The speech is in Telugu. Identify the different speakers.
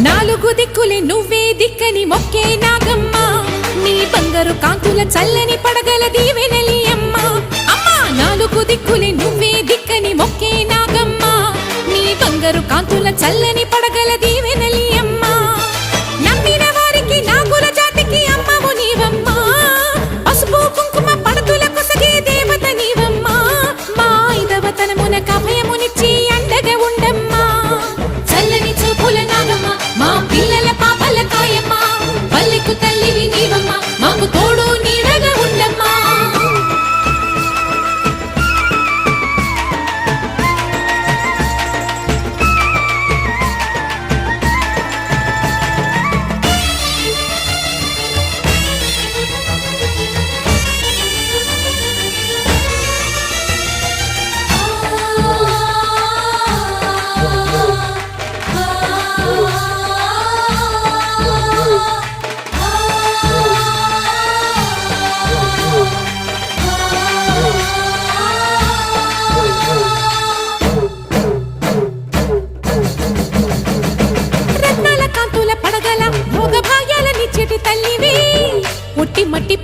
Speaker 1: నాలుగు దిక్కులే నువ్వే దిక్కని మొక్కే నాగమ్మ నీ బంగారు కాంతుల చల్లని పడగల దీవెనలి అమ్మ అమ్మా నాలుగు దిక్కులే నువ్వే దిక్కని మొక్కే నాగమ్మ నీ బంగారు కాంతుల చల్లని పడగల దీవెనలి అమ్మ నమ్మిన వారికి నాగుల జాతికి అమ్మవు నీవమ్మ పసుపు కుంకుమ పడతుల కొసగే దేవత నీవమ్మ మా ఐదవతనమున కభయమునిచ్చి అండగా ఉండమ్మా చల్లని చూపుల నాగమ్మ మా పిల్లల పాపల కాయమ్మ పల్లెకు తల్లివి నీవమ్మ మాకు తోడు నీడగా ఉండమ్మా మట్టి